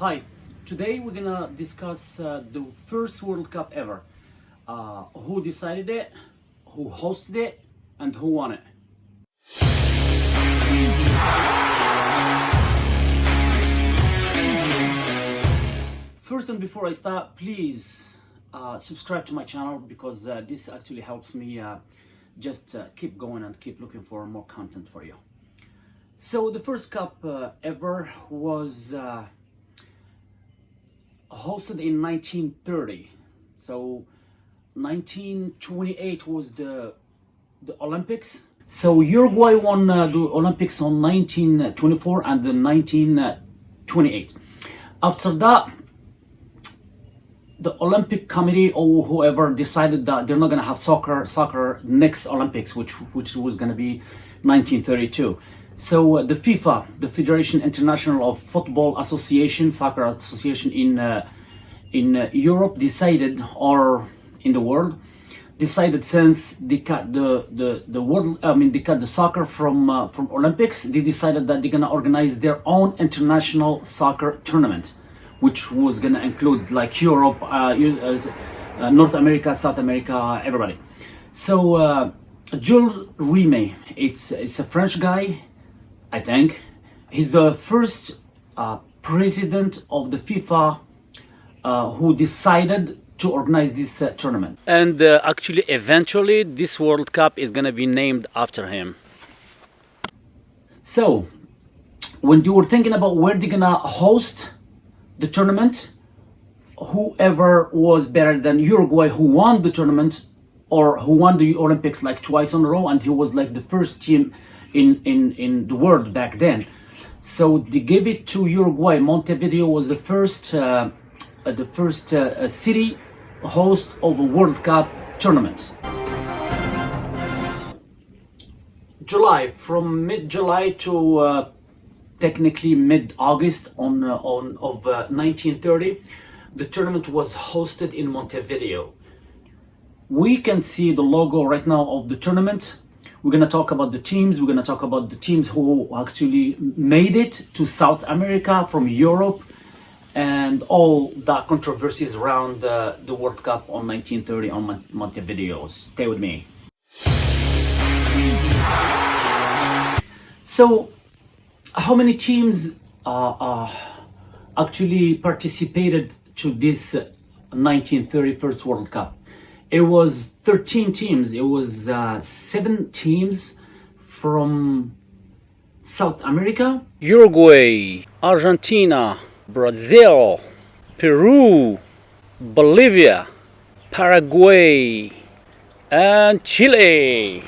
Hi, today we're gonna discuss the first World Cup ever. Who decided it, who hosted it, and who won it. First and before I start, please subscribe to my channel because this actually helps me just keep going and keep looking for more content for you. So the first cup ever was hosted in 1930. So 1928 was the Olympics. So Uruguay won the Olympics on 1924 and then 1928. After that, the Olympic Committee or whoever decided that they're not going to have soccer next Olympics, which was going to be 1932. So the FIFA, the Federation International of Football Association, Soccer Association in Europe decided, or in the world, decided since they cut they cut the soccer from Olympics, they decided that they're gonna organize their own international soccer tournament, which was gonna include like Europe, North America, South America, everybody. So Jules Rimet, it's a French guy. I think he's the first president of the FIFA who decided to organize this tournament. And actually, eventually, this World Cup is going to be named after him. So, when you were thinking about where they're going to host the tournament, whoever was better than Uruguay, who won the tournament, or who won the Olympics like twice in a row, and he was like the first team in the world back then. So they gave it to Uruguay. Montevideo was the first city host of a World Cup tournament. July, from mid-July to technically mid-August of 1930, the tournament was hosted in Montevideo. We can see the logo right now of the tournament. We're going to talk about the teams. We're going to talk about the teams who actually made it to South America from Europe and all the controversies around the World Cup on 1930 on Montevideo. Stay with me. So, how many teams actually participated to this 1930 first World Cup? It was 13 teams. It was 7 teams from South America. Uruguay, Argentina, Brazil, Peru, Bolivia, Paraguay, and Chile.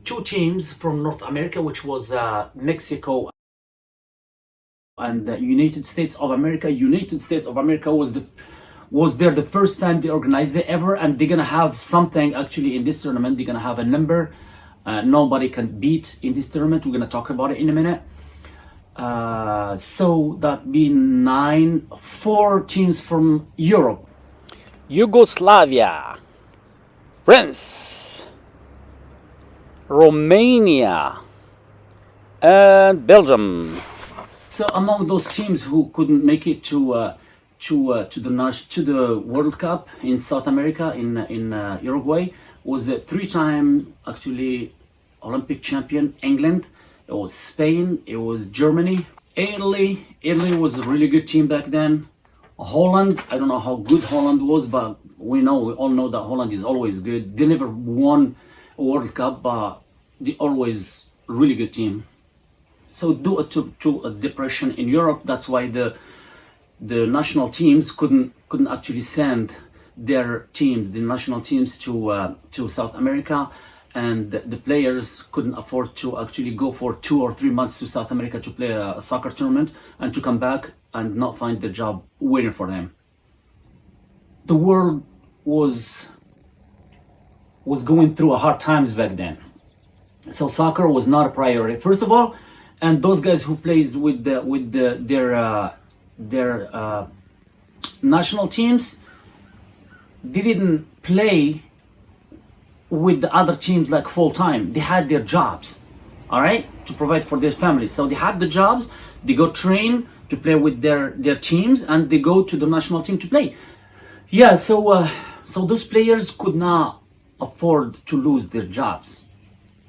2 teams from North America, which was Mexico and the United States of America. United States of America was there the first time they organized it ever, and they're gonna have something actually in this tournament. They're gonna have a number nobody can beat in this tournament. We're gonna talk about it in a minute. So that being 4 teams from Europe: Yugoslavia, France, Romania, and Belgium. So among those teams who couldn't make it to the World Cup in South America in Uruguay was the 3-time actually Olympic champion England. It was Spain. It was Germany. Italy was a really good team back then. Holland. I don't know how good Holland was, but we all know that Holland is always good. They never won a World Cup, but they always really good team. So due to a depression in Europe, that's why the national teams couldn't actually send their teams, the national teams to South America, and the players couldn't afford to actually go for 2 or 3 months to South America to play a soccer tournament and to come back and not find the job waiting for them. The world was going through hard times back then, so soccer was not a priority, first of all, and those guys who plays with their national teams, they didn't play with the other teams like full time. They had their jobs, all right, to provide for their families. So they had the jobs, they go train to play with their teams, and they go to the national team to play. Yeah, so those players could not afford to lose their jobs.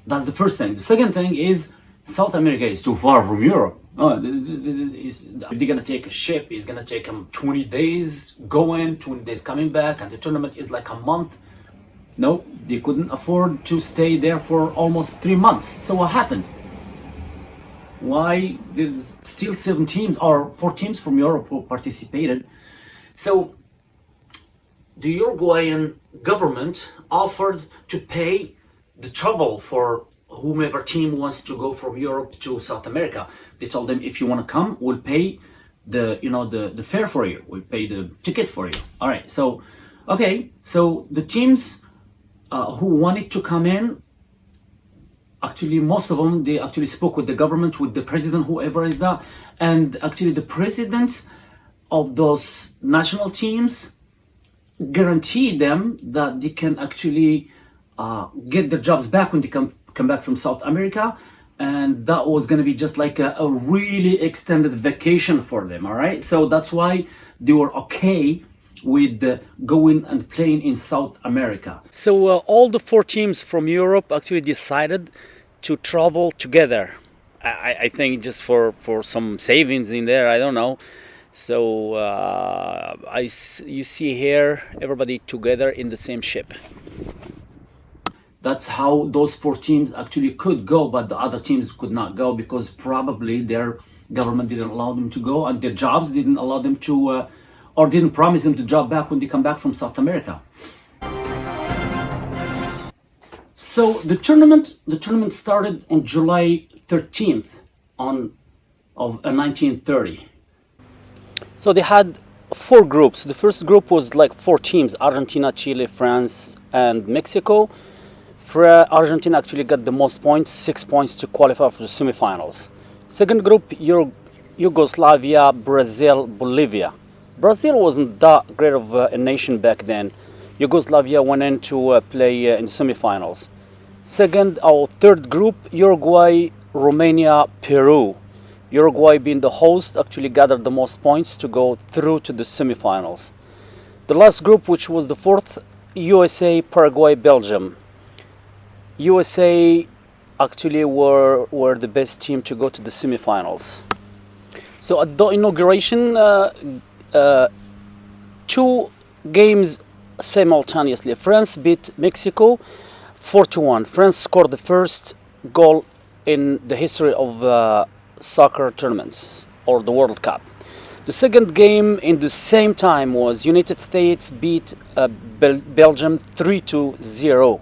That's the first thing. The second thing is South America is too far from Europe. If they're gonna take a ship, it's gonna take them 20 days going, 20 days coming back, and the tournament is like a month. No, they couldn't afford to stay there for almost 3 months. So what happened? Why there's still 7 teams or 4 teams from Europe who participated? So the Uruguayan government offered to pay the travel for whomever team wants to go from Europe to South America. They told them, if you want to come, we'll pay the fare for you. We'll pay the ticket for you. All right. So, okay. So the teams who wanted to come in, actually, most of them, they actually spoke with the government, with the president, whoever is that. And actually the presidents of those national teams guaranteed them that they can actually get their jobs back when they come back from South America. And that was going to be just like a really extended vacation for them. All right. So that's why they were okay with going and playing in South America. So all the 4 teams from Europe actually decided to travel together. I think just for some savings in there, I don't know. So you see here everybody together in the same ship. That's how those 4 teams actually could go, but the other teams could not go because probably their government didn't allow them to go, and their jobs didn't allow them to, or didn't promise them the job back when they come back from South America. So the tournament started on July 13th of 1930. So they had 4 groups. The first group was like 4 teams: Argentina, Chile, France, and Mexico. Argentina actually got the most points, 6 points to qualify for the semifinals. Second group, Yugoslavia, Brazil, Bolivia. Brazil wasn't that great of a nation back then. Yugoslavia went in to play in the semifinals. Third group, Uruguay, Romania, Peru. Uruguay, being the host, actually gathered the most points to go through to the semifinals. The last group, which was the 4th, USA, Paraguay, Belgium. USA actually were the best team to go to the semifinals. So at the inauguration, 2 games simultaneously. France beat Mexico 4-1. France scored the first goal in the history of soccer tournaments or the World Cup. The second game in the same time was United States beat Belgium 3-0.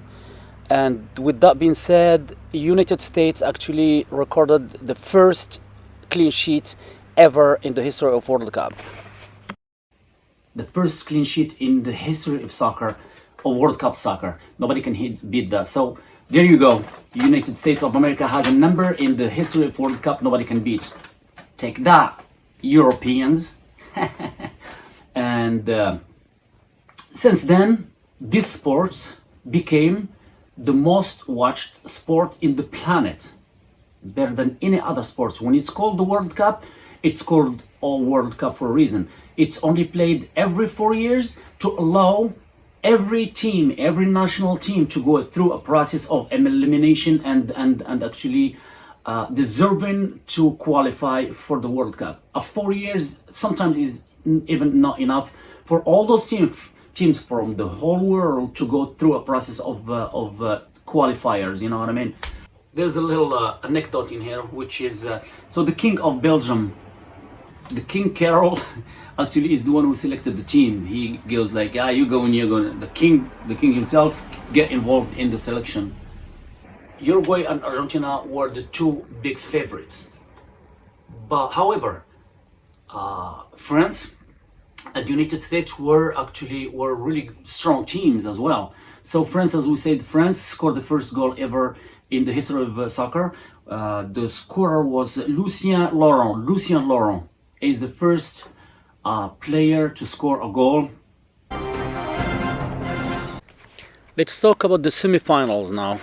And with that being said, United States actually recorded the first clean sheet ever in the history of World Cup. The first clean sheet in the history of soccer, of World Cup soccer. Nobody can beat that. So there you go. United States of America has a number in the history of World Cup nobody can beat. Take that, Europeans. And since then, these sports became the most watched sport in the planet, better than any other sports. When it's called the World Cup, it's called all World Cup for a reason. It's only played every 4 years to allow every team, every national team to go through a process of elimination and actually deserving to qualify for the World Cup. 4 years sometimes is even not enough for all those teams from the whole world to go through a process of qualifiers. You know what I mean? There's a little anecdote in here, which is so the King of Belgium, the King Carol, actually is the one who selected the team. He goes like, "Yeah, you go and you go." The king himself get involved in the selection. Uruguay and Argentina were the 2 big favorites, but however, France and United States were really strong teams as well. So France, as we said, France scored the first goal ever in the history of soccer. The scorer was Lucien Laurent. Lucien Laurent is the first player to score a goal. Let's talk about the semifinals now.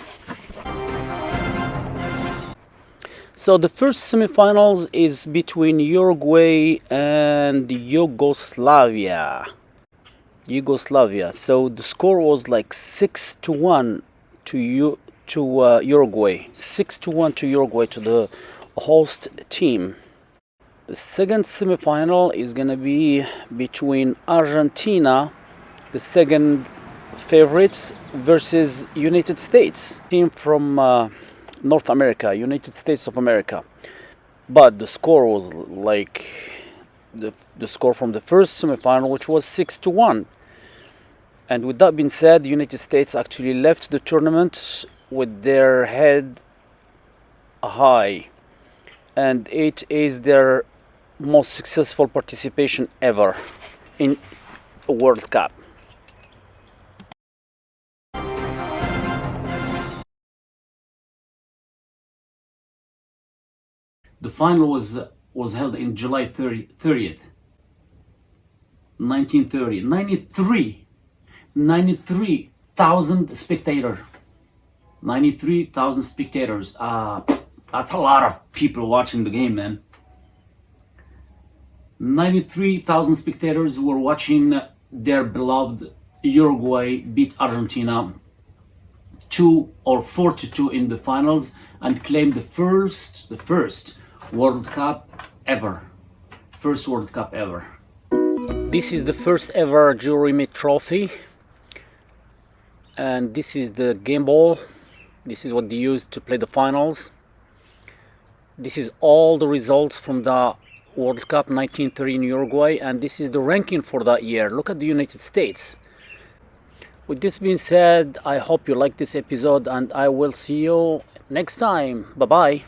So the first semifinals is between Uruguay and Yugoslavia. So the score was like 6-1 to Uruguay. 6-1 to Uruguay, to the host team. The second semifinal is gonna be between Argentina, the second favorites, versus United States, team from North America, United States of America. But the score was like the score from the first semifinal, which was 6-1. And with that being said, the United States actually left the tournament with their head high, and it is their most successful participation ever in a World Cup. The final was held in July 30th, 1930. 93,000 spectators. 93,000 spectators. That's a lot of people watching the game, man. 93,000 spectators were watching their beloved Uruguay beat Argentina 4-2 in the finals and claim the first World Cup ever. First World Cup ever. This is the first ever Jewelry Meet trophy, and this is the game ball. This is what they used to play the finals. This is all the results from the World Cup 1930 in Uruguay, and this is the ranking for that year. Look at the United States. With this being said, I hope you like this episode, and I will see you next time. Bye bye.